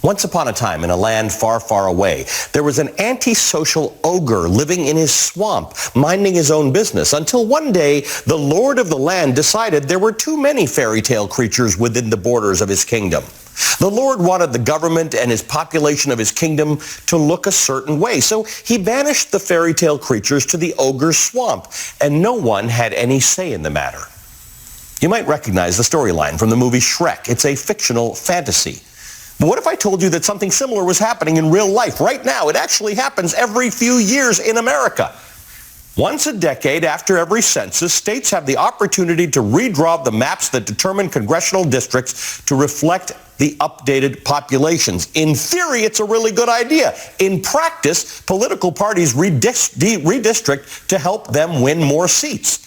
Once upon a time, in a land far, far away, there was an antisocial ogre living in his swamp, minding his own business, until one day the lord of the land decided there were too many fairy tale creatures within the borders of his kingdom. The Lord wanted the government and his population of his kingdom to look a certain way, so he banished the fairy tale creatures to the ogre's swamp, and no one had any say in the matter. You might recognize the storyline from the movie Shrek. It's a fictional fantasy. But what if I told you that something similar was happening in real life right now? It actually happens every few years in America. Once a decade after every census, states have the opportunity to redraw the maps that determine congressional districts to reflect the updated populations. In theory, it's a really good idea. In practice, political parties redistrict to help them win more seats.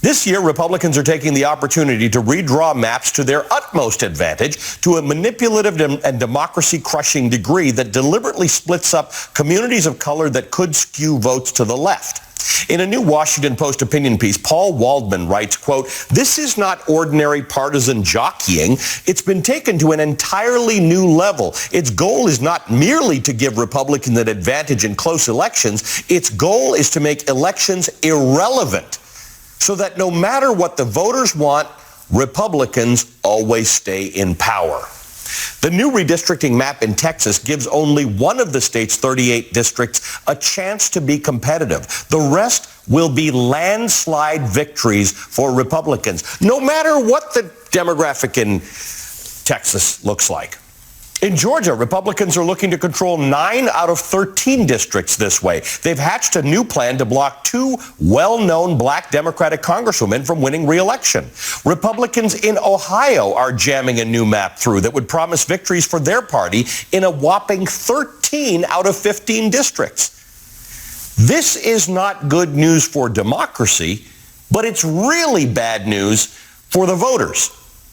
This year, Republicans are taking the opportunity to redraw maps to their utmost advantage to a manipulative and democracy-crushing degree that deliberately splits up communities of color that could skew votes to the left. In a new Washington Post opinion piece, Paul Waldman writes, quote, "This is not ordinary partisan jockeying. It's been taken to an entirely new level. Its goal is not merely to give Republicans an advantage in close elections. Its goal is to make elections irrelevant, so that no matter what the voters want, Republicans always stay in power." The new redistricting map in Texas gives only one of the state's 38 districts a chance to be competitive. The rest will be landslide victories for Republicans, no matter what the demographic in Texas looks like. In Georgia, Republicans are looking to control 9 out of 13 districts this way. They've hatched a new plan to block 2 well-known black Democratic congresswomen from winning re-election. Republicans in Ohio are jamming a new map through that would promise victories for their party in a whopping 13 out of 15 districts. This is not good news for democracy, but it's really bad news for the voters.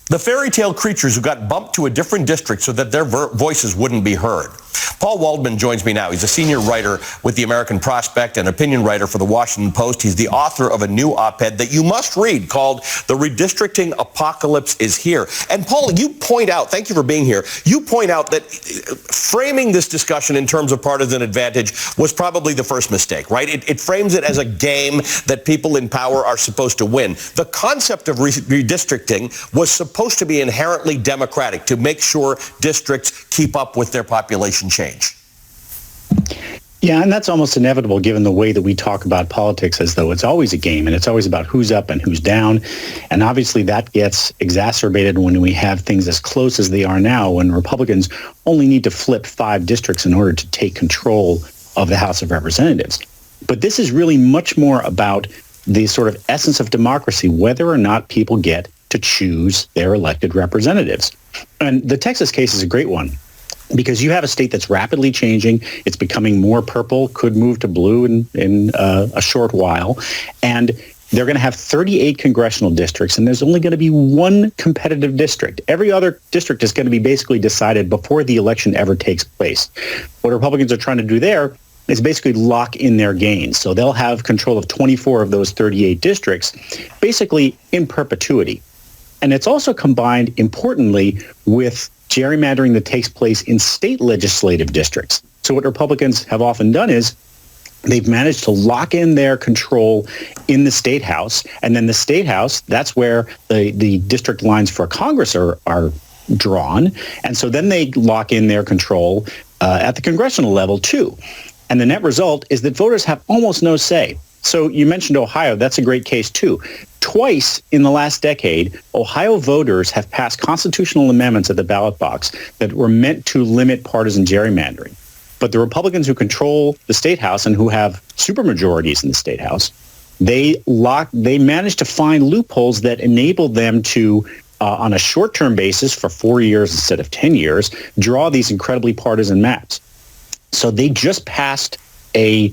The fairy tale creatures who got bumped to a different district so that their voices wouldn't be heard. Paul Waldman joins me now. He's a senior writer with the American Prospect and opinion writer for the Washington Post. He's the author of a new op-ed that you must read called "The Redistricting Apocalypse is Here." And Paul, you point out, thank you for being here, you point out that framing this discussion in terms of partisan advantage was probably the first mistake, right? It frames it as a game that people in power are supposed to win. The concept of redistricting was supposed to be inherently democratic, to make sure districts keep up with their population change. Yeah, and that's almost inevitable given the way that we talk about politics, as though it's always a game and it's always about who's up and who's down. And obviously that gets exacerbated when we have things as close as they are now, when Republicans only need to flip 5 districts in order to take control of the House of Representatives. But this is really much more about the sort of essence of democracy, whether or not people get to choose their elected representatives. And the Texas case is a great one, because you have a state that's rapidly changing. It's becoming more purple, could move to blue in a short while. And they're going to have 38 congressional districts, and there's only going to be one competitive district. Every other district is going to be basically decided before the election ever takes place. What Republicans are trying to do there is basically lock in their gains. So they'll have control of 24 of those 38 districts, basically in perpetuity. And it's also combined, importantly, with gerrymandering that takes place in state legislative districts. So what Republicans have often done is they've managed to lock in their control in the state house, and then the state house, that's where the district lines for Congress are drawn. And so then they lock in their control at the congressional level too. And the net result is that voters have almost no say. So you mentioned Ohio. That's a great case too. Twice in the last decade, Ohio voters have passed constitutional amendments at the ballot box that were meant to limit partisan gerrymandering. But the Republicans who control the state house and who have supermajorities in the state house, they managed to find loopholes that enabled them to, on a short-term basis for 4 years instead of 10 years, draw these incredibly partisan maps. So they just passed a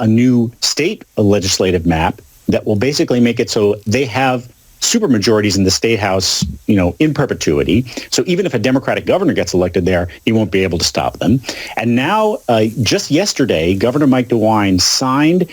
new state legislative map that will basically make it so they have supermajorities in the state house, in perpetuity. So even if a Democratic governor gets elected there, he won't be able to stop them. And now, just yesterday, Governor Mike DeWine signed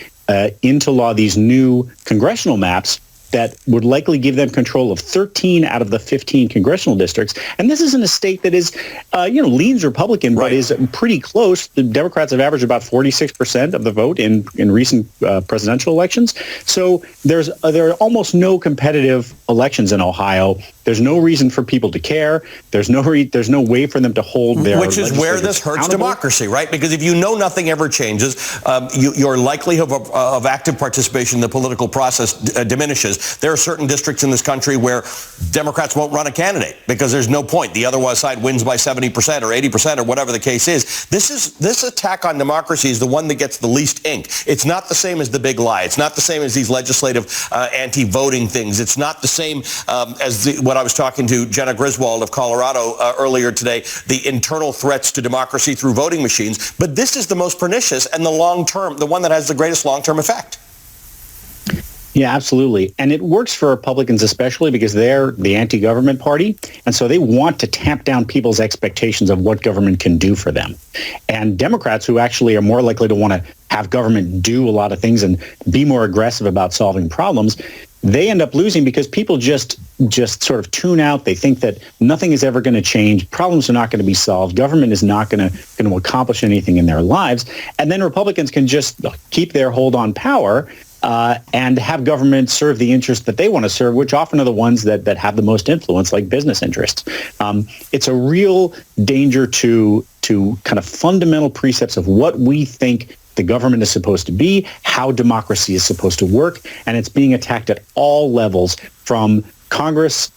into law these new congressional maps that would likely give them control of 13 out of the 15 congressional districts. And this isn't a state that is, leans Republican, but is pretty close. The Democrats have averaged about 46% of the vote in recent presidential elections. So there are almost no competitive elections in Ohio. There's no reason for people to care. There's no way for them to hold their Which is where this hurts democracy, right? Because if you know nothing ever changes, your likelihood of active participation in the political process diminishes. There are certain districts in this country where Democrats won't run a candidate because there's no point. The other side wins by 70% or 80% or whatever the case is. This attack on democracy is the one that gets the least ink. It's not the same as the big lie. It's not the same as these legislative anti-voting things. It's not the same as what I was talking to Jenna Griswold of Colorado earlier today, the internal threats to democracy through voting machines. But this is the most pernicious and the one that has the greatest long-term effect. Yeah, absolutely. And it works for Republicans especially because they're the anti-government party. And so they want to tamp down people's expectations of what government can do for them. And Democrats, who actually are more likely to want to have government do a lot of things and be more aggressive about solving problems, they end up losing because people just sort of tune out. They think that nothing is ever going to change. Problems are not going to be solved. Government is not going to accomplish anything in their lives. And then Republicans can just keep their hold on power and have government serve the interests that they want to serve, which often are the ones that have the most influence, like business interests. It's a real danger to kind of fundamental precepts of what we think the government is supposed to be, how democracy is supposed to work, and it's being attacked at all levels, from Congress,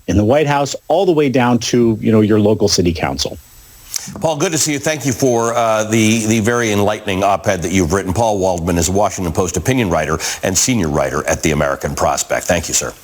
in the White House, all the way down to your local city council. Paul, good to see you. Thank you for the very enlightening op-ed that you've written. Paul Waldman is a Washington Post opinion writer and senior writer at the American Prospect. Thank you, sir.